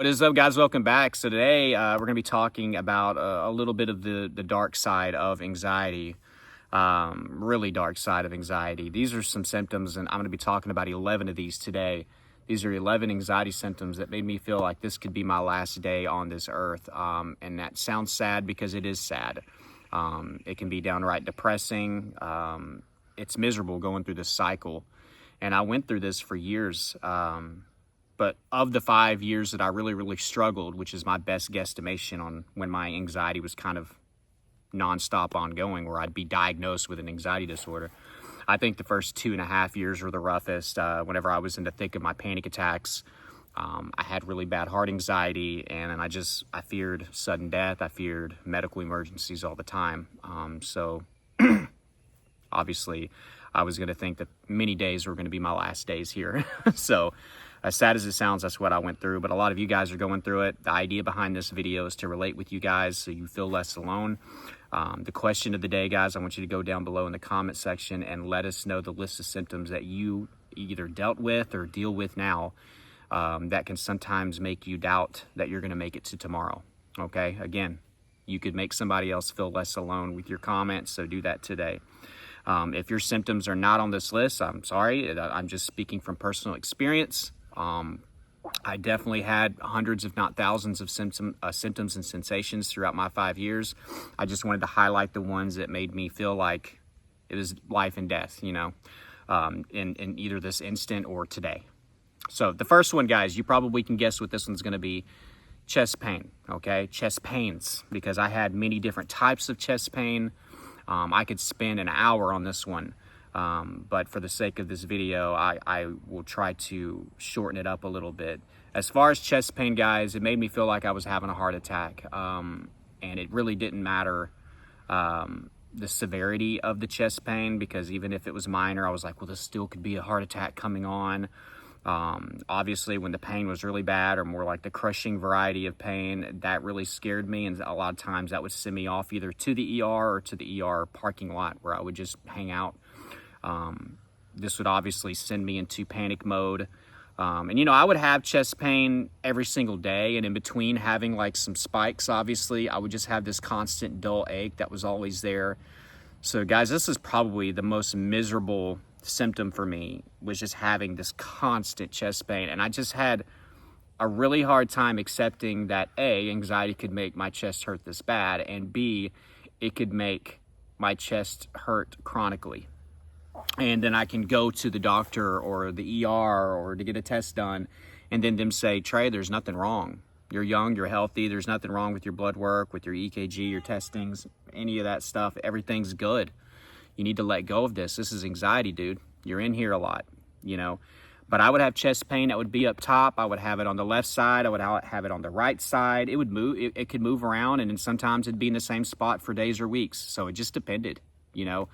What is up, guys? Welcome back. So today we're going to be talking about a little bit of the dark side of anxiety, really dark side of anxiety. These are some symptoms, and I'm going to be talking about 11 of these today. These are 11 anxiety symptoms that made me feel like this could be my last day on this earth. And that sounds sad because it is sad. It can be downright depressing. It's miserable going through this cycle. And I went through this for years. But of the 5 years that I really struggled, which is my best guesstimation on when my anxiety was kind of nonstop ongoing, where I'd be diagnosed with an anxiety disorder, I think the first 2.5 years were the roughest. Whenever I was in the thick of my panic attacks, I had really bad heart anxiety, and I feared sudden death. I feared medical emergencies all the time. So obviously I was going to think that many days were going to be my last days here. So as sad as it sounds, that's what I went through, but a lot of you guys are going through it. The idea behind this video is to relate with you guys so you feel less alone. The question of the day, guys, I want you to go down below in the comment section and let us know the list of symptoms that you either dealt with or deal with now that can sometimes make you doubt that you're going to make it to tomorrow. Okay, again, you could make somebody else feel less alone with your comments, so do that today. If your symptoms are not on this list, I'm sorry. I'm just speaking from personal experience. I definitely had hundreds, if not thousands, of symptoms and sensations throughout my 5 years. I just wanted to highlight the ones that made me feel like it was life and death, you know, in either this instant or today. So the first one, guys, you probably can guess what this one's going to be. Chest pain, okay? Chest pains, because I had many different types of chest pain. I could spend an hour on this one. But for the sake of this video, I will try to shorten it up a little bit. As far as chest pain, guys, it made me feel like I was having a heart attack. And it really didn't matter the severity of the chest pain, because even if it was minor, I was like, well, this still could be a heart attack coming on. Obviously, when the pain was really bad, or more like the crushing variety of pain, that really scared me, and a lot of times that would send me off either to the ER or to the ER parking lot, where I would just hang out. This would obviously send me into panic mode. And you know, I would have chest pain every single day, and in between having like some spikes, obviously, I would just have this constant dull ache that was always there. So guys, this is probably the most miserable symptom for me, was just having this constant chest pain. And I just had a really hard time accepting that A, anxiety could make my chest hurt this bad, and B, it could make my chest hurt chronically. And then I can go to the doctor or the ER or to get a test done, and then them say, Trey, there's nothing wrong. You're young, you're healthy, there's nothing wrong with your blood work, with your EKG, your testings, any of that stuff. Everything's good. You need to let go of this. This is anxiety, dude. You're in here a lot, you know. But I would have chest pain that would be up top. I would have it on the left side. I would have it on the right side. It would move. It could move around, and then sometimes it'd be in the same spot for days or weeks. So it just depended, you know.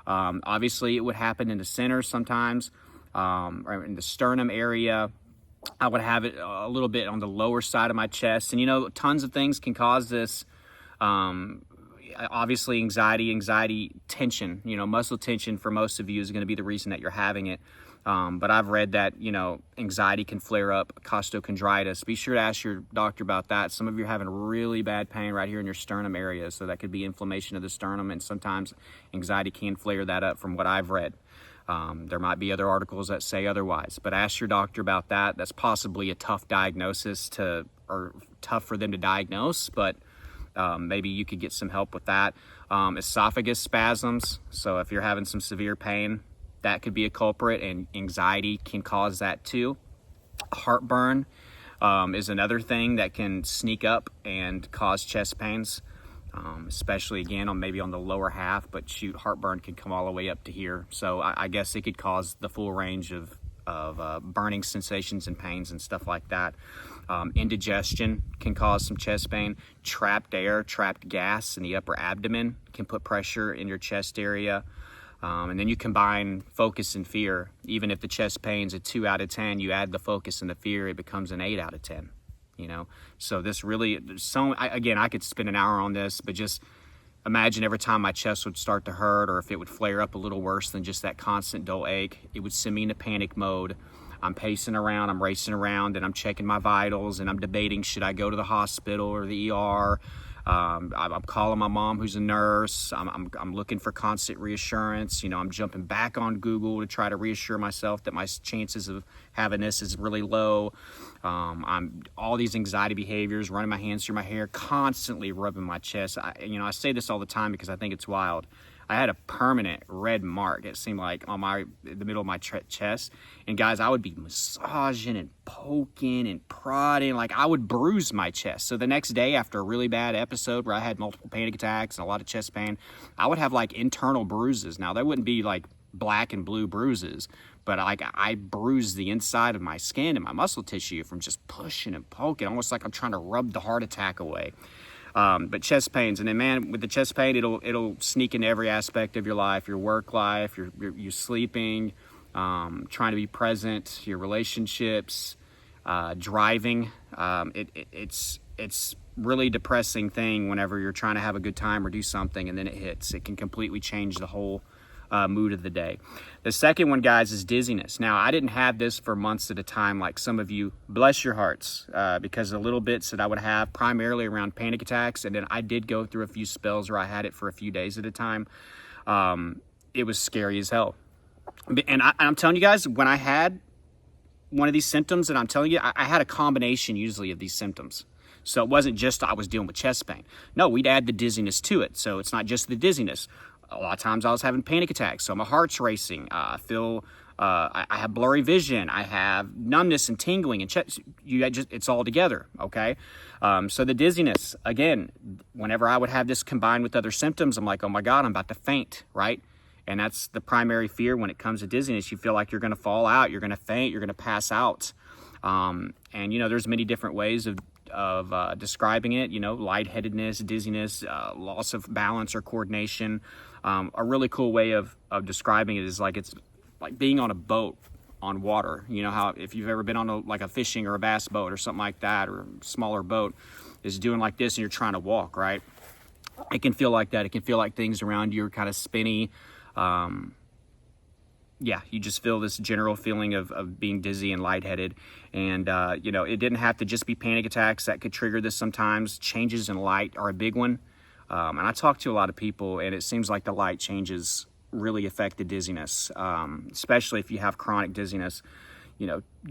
Obviously, it would happen in the center sometimes, or in the sternum area. I would have it a little bit on the lower side of my chest. And, you know, tons of things can cause this. Obviously, anxiety, tension, you know, muscle tension for most of you is going to be the reason that you're having it. But I've read that, you know, anxiety can flare up costochondritis. Be sure to ask your doctor about that. Some of you are having really bad pain right here in your sternum area, so that could be inflammation of the sternum, and sometimes anxiety can flare that up from what I've read. There might be other articles that say otherwise, but ask your doctor about that. That's possibly a tough diagnosis or tough for them to diagnose, but maybe you could get some help with that. Esophagus spasms. So if you're having some severe pain, that could be a culprit, and anxiety can cause that too. Heartburn is another thing that can sneak up and cause chest pains, especially again maybe on the lower half, but shoot, heartburn can come all the way up to here. So I guess it could cause the full range of burning sensations and pains and stuff like that. Indigestion can cause some chest pain. Trapped gas in the upper abdomen can put pressure in your chest area. And then you combine focus and fear. Even if the chest pain's a 2 out of 10, you add the focus and the fear, it becomes an 8 out of 10, you know? So this really, again, I could spend an hour on this, but just imagine every time my chest would start to hurt, or if it would flare up a little worse than just that constant dull ache, it would send me into panic mode. I'm pacing around, I'm racing around, and I'm checking my vitals, and I'm debating, should I go to the hospital or the ER? I'm calling my mom, who's a nurse. I'm looking for constant reassurance. You know, I'm jumping back on Google to try to reassure myself that my chances of having this is really low. I'm all these anxiety behaviors, running my hands through my hair, constantly rubbing my chest. I say this all the time because I think it's wild. I had a permanent red mark, it seemed like, on the middle of my chest. And guys, I would be massaging and poking and prodding, like I would bruise my chest. So the next day, after a really bad episode where I had multiple panic attacks and a lot of chest pain, I would have like internal bruises. Now, they wouldn't be like black and blue bruises, but like I bruised the inside of my skin and my muscle tissue from just pushing and poking, almost like I'm trying to rub the heart attack away. But chest pains, and then man, with the chest pain, it'll sneak into every aspect of your life, your work life, your sleeping, trying to be present, your relationships, driving. It's really depressing thing whenever you're trying to have a good time or do something, and then it hits. It can completely change the whole mood of the day. The second one, guys, is dizziness. Now, I didn't have this for months at a time like some of you, bless your hearts, because the little bits that I would have primarily around panic attacks, and then I did go through a few spells where I had it for a few days at a time. It was scary as hell. And I'm telling you guys, when I had one of these symptoms, and I'm telling you, I had a combination usually of these symptoms. So it wasn't just I was dealing with chest pain. No, we'd add the dizziness to it. So it's not just the dizziness. A lot of times I was having panic attacks, so my heart's racing. I have blurry vision. I have numbness and tingling, and it's all together, okay? So the dizziness, again, whenever I would have this combined with other symptoms, I'm like, oh my God, I'm about to faint, right? And that's the primary fear when it comes to dizziness. You feel like you're going to fall out, you're going to faint, you're going to pass out. And, there's many different ways of describing it, lightheadedness, dizziness, loss of balance or coordination. A really cool way of describing it is it's like being on a boat on water. You know how if you've ever been on a fishing or a bass boat or something like that, or a smaller boat is doing like this and you're trying to walk, right? It can feel like that. It can feel like things around you are kind of spinny. You just feel this general feeling of being dizzy and lightheaded. And, it didn't have to just be panic attacks that could trigger this sometimes. Changes in light are a big one. And I talk to a lot of people, and it seems like the light changes really affect the dizziness, especially if you have chronic dizziness.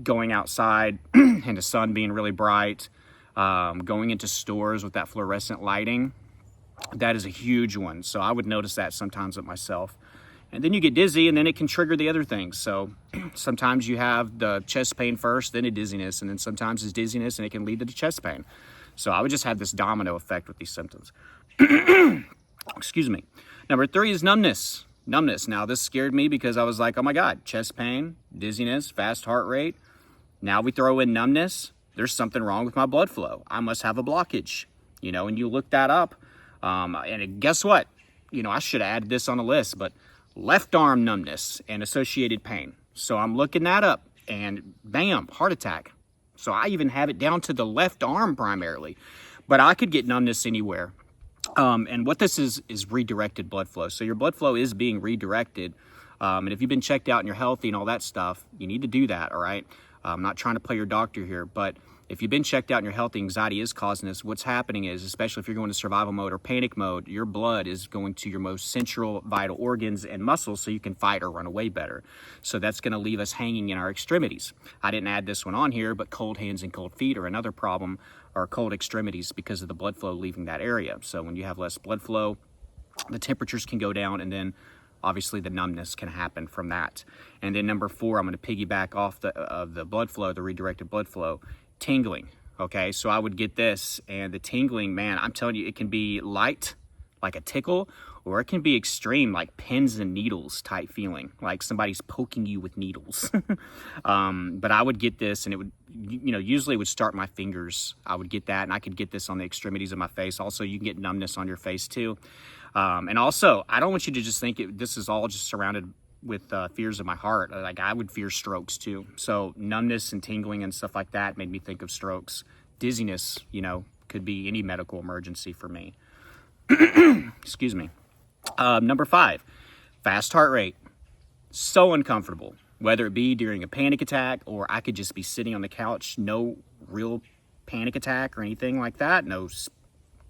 Going outside and the sun being really bright, going into stores with that fluorescent lighting, that is a huge one. So I would notice that sometimes with myself. And then you get dizzy, and then it can trigger the other things. So sometimes you have the chest pain first, then a dizziness, and then sometimes it's dizziness, and it can lead to the chest pain. So I would just have this domino effect with these symptoms. Excuse me. Number 3 is numbness. Numbness. Now, this scared me because I was like, oh my God, chest pain, dizziness, fast heart rate. Now we throw in numbness. There's something wrong with my blood flow. I must have a blockage. And you look that up. And guess what? I should have added this on the list, but left arm numbness and associated pain. So I'm looking that up, and bam, heart attack. So I even have it down to the left arm primarily, but I could get numbness anywhere. And what this is redirected blood flow. So your blood flow is being redirected. And if you've been checked out and you're healthy and all that stuff, you need to do that, all right? I'm not trying to play your doctor here, but if you've been checked out and you're healthy, anxiety is causing this. What's happening is, especially if you're going to survival mode or panic mode, your blood is going to your most central vital organs and muscles so you can fight or run away better. So that's going to leave us hanging in our extremities. I didn't add this one on here, but cold hands and cold feet are another problem, or cold extremities, because of the blood flow leaving that area. So when you have less blood flow, the temperatures can go down, and then obviously the numbness can happen from that. And then number 4, I'm going to piggyback off the blood flow, the redirected blood flow. Tingling. Okay, so I would get this, and the tingling, man, I'm telling you, it can be light, like a tickle, or it can be extreme, like pins and needles type feeling, like somebody's poking you with needles. But I would get this, and it would, usually it would start my fingers. I would get that, and I could get this on the extremities of my face. Also, you can get numbness on your face too. And also, I don't want you to just think this is all just surrounded with fears of my heart. Like, I would fear strokes too. So numbness and tingling and stuff like that made me think of strokes. Dizziness, could be any medical emergency for me. Excuse me. Number 5, fast heart rate. So uncomfortable. whether it be during a panic attack, or I could just be sitting on the couch, no real panic attack or anything like that, no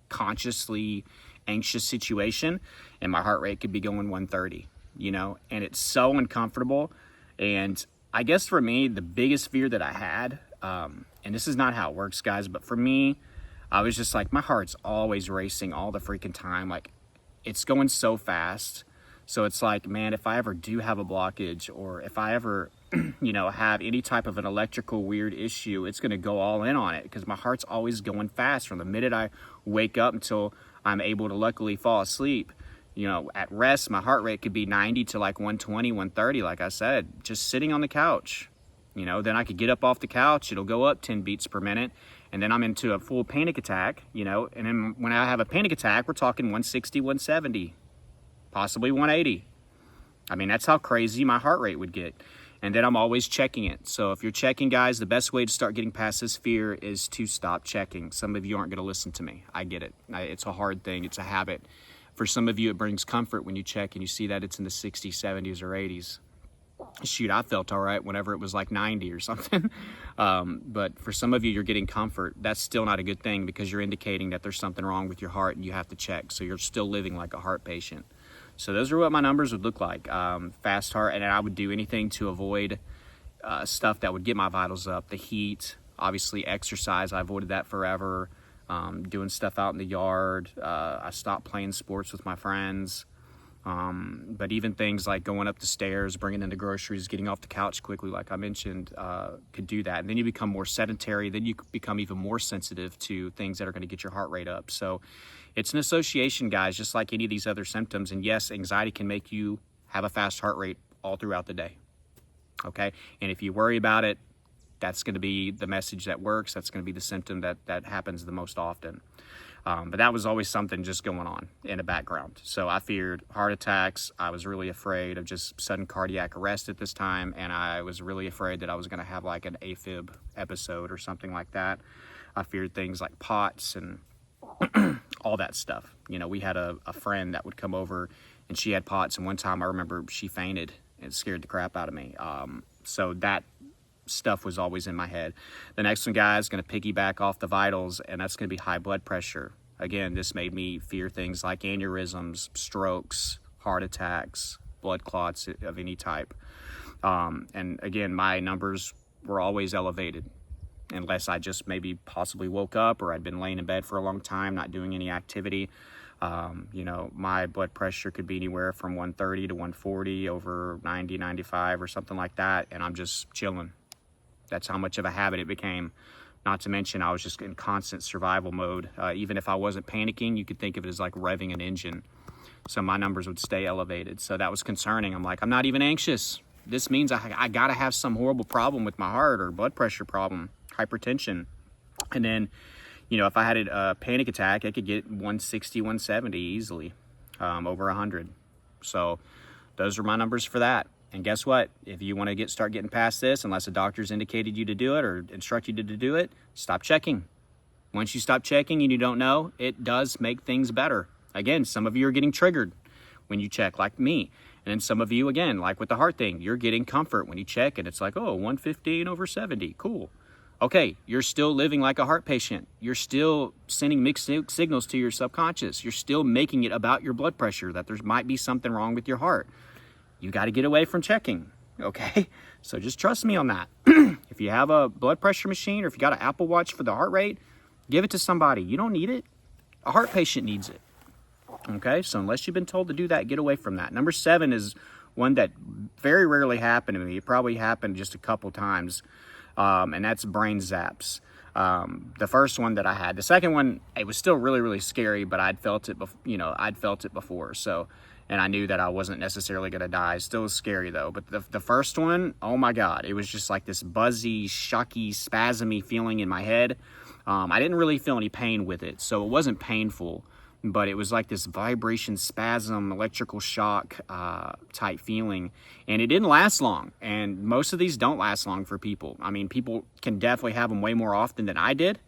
consciously anxious situation, and my heart rate could be going 130, you know, and it's so uncomfortable. And I guess for me, the biggest fear that I had, and this is not how it works, guys, but for me, I was just like, my heart's always racing all the freaking time. Like, it's going so fast. So it's like, man, if I ever do have a blockage, or if I ever, you know, have any type of an electrical weird issue, it's going to go all in on it, because my heart's always going fast from the minute I wake up until I'm able to luckily fall asleep. You know, at rest, my heart rate could be 90 to like 120, 130, like I said, just sitting on the couch. You know, then I could get up off the couch, it'll go up 10 beats per minute, and then I'm into a full panic attack, you know, and then when I have a panic attack, we're talking 160, 170, possibly 180. I mean, that's how crazy my heart rate would get. And then I'm always checking it. So if you're checking, guys, the best way to start getting past this fear is to stop checking. Some of you aren't going to listen to me. I get it. It's a hard thing. It's a habit. For some of you, it brings comfort when you check and you see that it's in the 60s, 70s, or 80s. Shoot, I felt all right whenever it was like 90 or something. But for some of you, you're getting comfort. That's still not a good thing, because you're indicating that there's something wrong with your heart and you have to check. So you're still living like a heart patient. So those are what my numbers would look like. Fast heart, and I would do anything to avoid stuff that would get my vitals up. The heat, obviously exercise, I avoided that forever. Doing stuff out in the yard. I stopped playing sports with my friends. But even things like going up the stairs, bringing in the groceries, getting off the couch quickly, like I mentioned, could do that. And then you become more sedentary. Then you become even more sensitive to things that are going to get your heart rate up. So it's an association, guys, just like any of these other symptoms. And yes, anxiety can make you have a fast heart rate all throughout the day. Okay. And if you worry about it, that's going to be the message that works. That's going to be the symptom that happens the most often. But that was always something just going on in the background. So I feared heart attacks. I was really afraid of just sudden cardiac arrest at this time. And I was really afraid that I was going to have like an AFib episode or something like that. I feared things like POTS and all that stuff. You know, we had a friend that would come over and she had POTS. And one time I remember she fainted and it scared the crap out of me. So that stuff was always in my head. The next one, guys, is going to piggyback off the vitals, and that's going to be high blood pressure. Again, this made me fear things like aneurysms, strokes, heart attacks, blood clots of any type. And again, my numbers were always elevated, unless I just maybe possibly woke up or I'd been laying in bed for a long time, not doing any activity. You know, my blood pressure could be anywhere from 130 to 140 over 90, 95 or something like that, and I'm just chilling. That's how much of a habit it became. Not to mention, I was just in constant survival mode. Even if I wasn't panicking, you could think of it as like revving an engine. So my numbers would stay elevated. So that was concerning. I'm like, I'm not even anxious. This means I got to have some horrible problem with my heart, or blood pressure problem, hypertension. And then, you know, if I had a panic attack, I could get 160, 170 easily, over 100. So those are my numbers for that. And guess what? If you want to start getting past this, unless a doctor's indicated you to do it or instructed you to do it, stop checking. Once you stop checking and you don't know, it does make things better. Again, some of you are getting triggered when you check, like me. And then some of you, again, like with the heart thing, you're getting comfort when you check and it's like, oh, 115 over 70, cool. Okay, you're still living like a heart patient. You're still sending mixed signals to your subconscious. You're still making it about your blood pressure, that there might be something wrong with your heart. You got to get away from checking, okay? So just trust me on that. If you have a blood pressure machine, or if you got an Apple Watch for the heart rate, give it to somebody. You don't need it. A heart patient needs it, okay? So unless you've been told to do that, get away from that. Number 7 is one that very rarely happened to me. It probably happened just a couple times, and that's brain zaps. The first one that I had. The second one, it was still really, really scary, but I'd felt it before, so... And I knew that I wasn't necessarily going to die. Still was scary, though. But the first one, oh, my God. It was just like this buzzy, shocky, spasmy feeling in my head. I didn't really feel any pain with it, so it wasn't painful. But it was like this vibration, spasm, electrical shock type feeling. And it didn't last long. And most of these don't last long for people. I mean, people can definitely have them way more often than I did.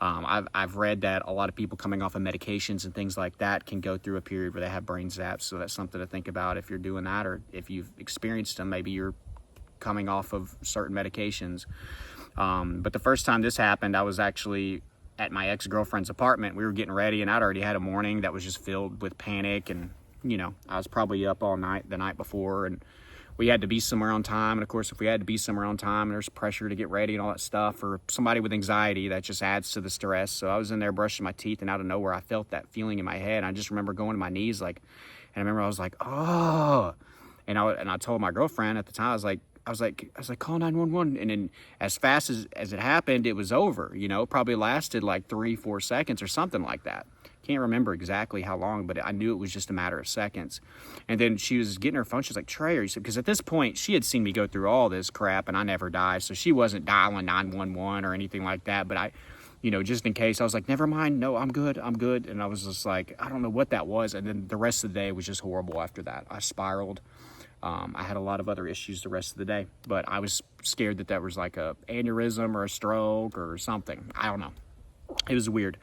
I've read that a lot of people coming off of medications and things like that can go through a period where they have brain zaps. So that's something to think about if you're doing that, or if you've experienced them. Maybe you're coming off of certain medications. But the first time this happened, I was actually at my ex-girlfriend's apartment. We were getting ready, and I'd already had a morning that was just filled with panic, and I was probably up all night the night before, and we had to be somewhere on time. And of course, if we had to be somewhere on time, there's pressure to get ready and all that stuff. For somebody with anxiety, that just adds to the stress. So I was in there brushing my teeth, and out of nowhere, I felt that feeling in my head. I just remember going to my knees, and I remember I was like, oh, and I told my girlfriend at the time, I was like, call 911. And then as fast as it happened, it was over. Probably lasted like 3-4 seconds or something like that. Can't remember exactly how long, but I knew it was just a matter of seconds. And then she was getting her phone. She's like, Trey, because at this point she had seen me go through all this crap, and I never die. So she wasn't dialing 911 or anything like that. But I, just in case, I was like, never mind. No, I'm good. And I was just like, I don't know what that was. And then the rest of the day was just horrible after that. I spiraled. I had a lot of other issues the rest of the day, but I was scared that was like a aneurysm or a stroke or something. I don't know. It was weird.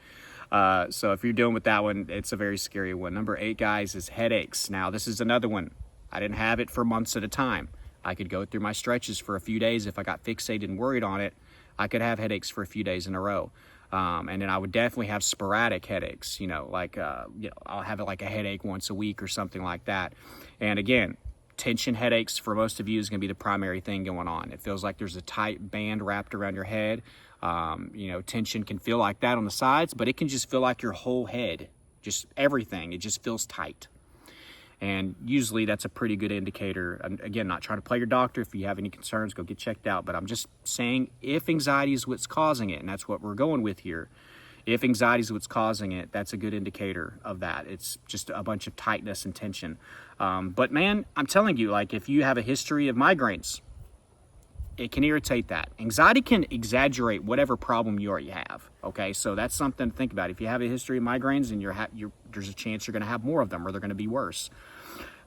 So if you're dealing with that one, it's a very scary one. Number 8, guys, is headaches. Now, this is another one. I didn't have it for months at a time. I could go through my stretches for a few days. If I got fixated and worried on it, I could have headaches for a few days in a row. And then I would definitely have sporadic headaches, I'll have like a headache once a week or something like that. And again, tension headaches for most of you is going to be the primary thing going on. It feels like there's a tight band wrapped around your head. Tension can feel like that on the sides, but it can just feel like your whole head, just everything. It just feels tight. And usually that's a pretty good indicator. Again, not trying to play your doctor. If you have any concerns, go get checked out. But I'm just saying, if anxiety is what's causing it, and that's what we're going with here, if anxiety is what's causing it, that's a good indicator of that. It's just a bunch of tightness and tension. But man, I'm telling you, like if you have a history of migraines, it can irritate that. Anxiety can exaggerate whatever problem you already have, okay? So that's something to think about. If you have a history of migraines, and there's a chance you're going to have more of them, or they're going to be worse.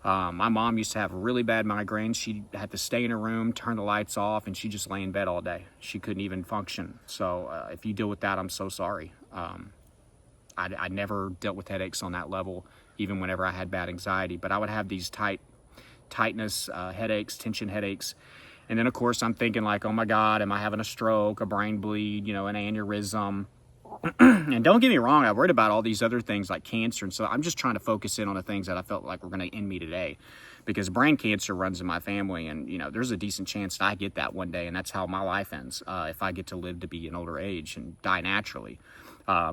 My mom used to have really bad migraines. She had to stay in her room, turn the lights off, and she just lay in bed all day. She couldn't even function. So if you deal with that, I'm so sorry. I never dealt with headaches on that level, even whenever I had bad anxiety. But I would have these tightness headaches, tension headaches. And then, of course, I'm thinking like, oh, my God, am I having a stroke, a brain bleed, an aneurysm? And don't get me wrong, I worried about all these other things like cancer. And so I'm just trying to focus in on the things that I felt like were going to end me today. Because brain cancer runs in my family. And, there's a decent chance that I get that one day. And that's how my life ends if I get to live to be an older age and die naturally.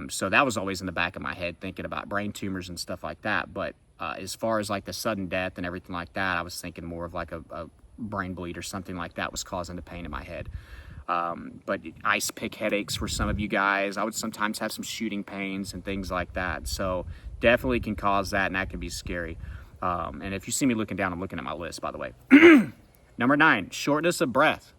So that was always in the back of my head, thinking about brain tumors and stuff like that. But as far as like the sudden death and everything like that, I was thinking more of like a brain bleed or something like that was causing the pain in my head. But ice pick headaches for some of you guys. I would sometimes have some shooting pains and things like that. So definitely can cause that, and that can be scary. And if you see me looking down, I'm looking at my list, by the way. Number 9, shortness of breath.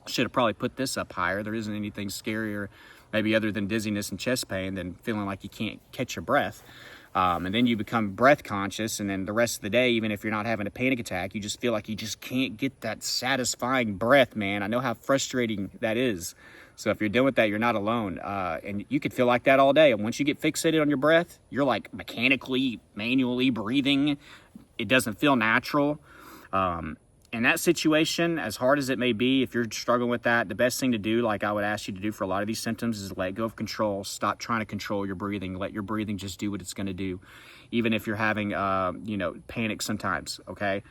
Should have probably put this up higher. There isn't anything scarier, maybe other than dizziness and chest pain, than feeling like you can't catch your breath. And then you become breath conscious, and then the rest of the day, even if you're not having a panic attack, you just feel like you just can't get that satisfying breath, man. I know how frustrating that is. So if you're dealing with that, you're not alone. And you could feel like that all day. And once you get fixated on your breath, you're like mechanically, manually breathing. It doesn't feel natural. In that situation, as hard as it may be, if you're struggling with that, the best thing to do, like I would ask you to do for a lot of these symptoms, is let go of control. Stop trying to control your breathing. Let your breathing just do what it's going to do. Even if you're having, panic sometimes, okay?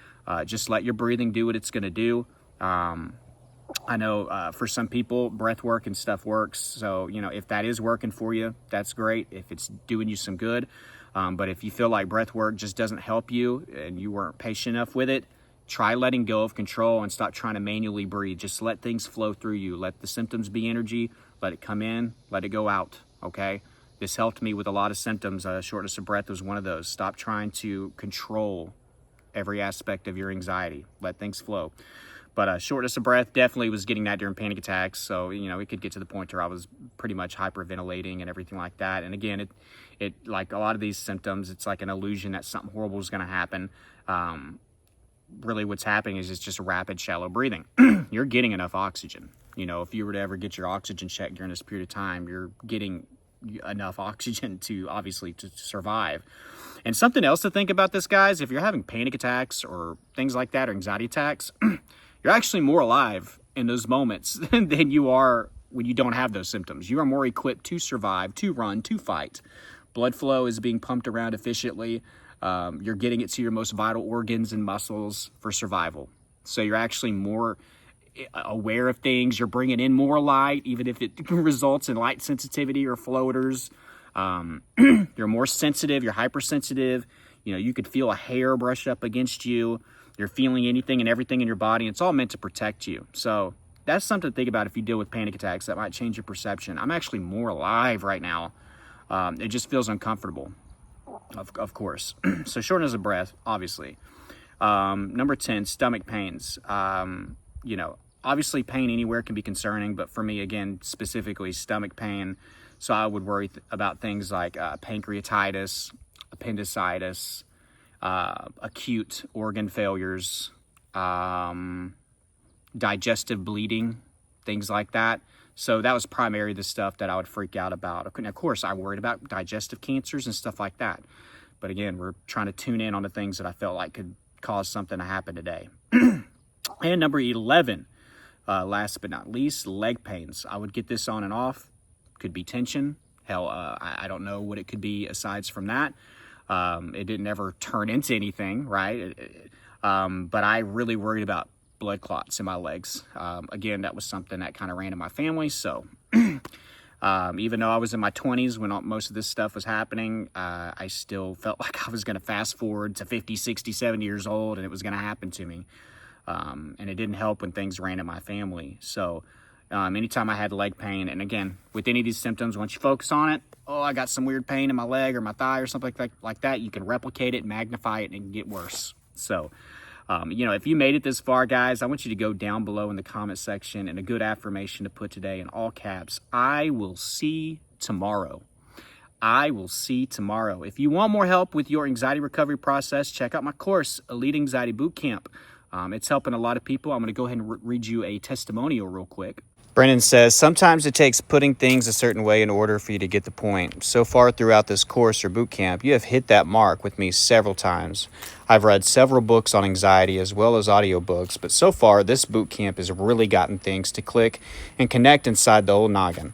Just let your breathing do what it's going to do. I know for some people, breath work and stuff works. So, if that is working for you, that's great. If it's doing you some good. But if you feel like breath work just doesn't help you and you weren't patient enough with it, try letting go of control and stop trying to manually breathe. Just let things flow through you. Let the symptoms be energy. Let it come in. Let it go out, okay? This helped me with a lot of symptoms. Shortness of breath was one of those. Stop trying to control every aspect of your anxiety. Let things flow. But shortness of breath, definitely was getting that during panic attacks. So, it could get to the point where I was pretty much hyperventilating and everything like that. And again, it like a lot of these symptoms, it's like an illusion that something horrible is going to happen. Really what's happening is it's just rapid, shallow breathing. You're getting enough oxygen. If you were to ever get your oxygen checked during this period of time, you're getting enough oxygen to obviously to survive. And something else to think about this, guys, if you're having panic attacks or things like that, or anxiety attacks, you're actually more alive in those moments than you are when you don't have those symptoms. You are more equipped to survive, to run, to fight. Blood flow is being pumped around efficiently. You're getting it to your most vital organs and muscles for survival. So you're actually more aware of things. You're bringing in more light, even if it results in light sensitivity or floaters. You're more sensitive. You're hypersensitive. You know, you could feel a hair brush up against you. You're feeling anything and everything in your body. It's all meant to protect you. So that's something to think about if you deal with panic attacks. That might change your perception. I'm actually more alive right now. It just feels uncomfortable, of course. So shortness of breath, obviously. Number 10, stomach pains. You know, obviously pain anywhere can be concerning, but for me, again, specifically stomach pain. So I would worry about things like pancreatitis, appendicitis, acute organ failures, digestive bleeding, things like that. So that was primarily the stuff that I would freak out about. And of course, I worried about digestive cancers and stuff like that. But again, we're trying to tune in on the things that I felt like could cause something to happen today. And number 11, last but not least, leg pains. I would get this on and off. Could be tension. Hell, I don't know what it could be aside from that. It didn't ever turn into anything, right? But I really worried about blood clots in my legs. Again, that was something that kind of ran in my family. So even though I was in my 20s when most of this stuff was happening, I still felt like I was going to fast forward to 50, 60, 70 years old and it was going to happen to me. And it didn't help when things ran in my family. So anytime I had leg pain, and again, with any of these symptoms, once you focus on it, oh, I got some weird pain in my leg or my thigh or something like that, you can replicate it, magnify it, and it can get worse. So, you know, if you made it this far, guys, I want you to go down below in the comment section and a good affirmation to put today in all caps. I will see tomorrow. I will see tomorrow. If you want more help with your anxiety recovery process, check out my course, Elite Anxiety Bootcamp. It's helping a lot of people. I'm going to go ahead and read you a testimonial real quick. Brennan says, sometimes it takes putting things a certain way in order for you to get the point. So far throughout this course or boot camp, you have hit that mark with me several times. I've read several books on anxiety as well as audiobooks, but so far this boot camp has really gotten things to click and connect inside the old noggin.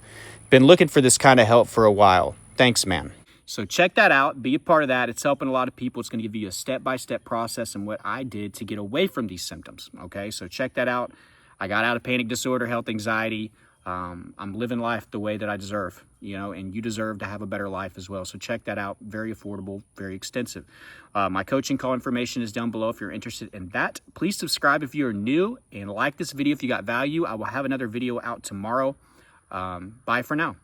Been looking for this kind of help for a while. Thanks, man. So check that out. Be a part of that. It's helping a lot of people. It's going to give you a step-by-step process and what I did to get away from these symptoms. Okay, so check that out. I got out of panic disorder, health anxiety. I'm living life the way that I deserve, you know, and you deserve to have a better life as well. So check that out. Very affordable, very extensive. My coaching call information is down below if you're interested in that. Please subscribe if you're new and like this video if you got value. I will have another video out tomorrow. Bye for now.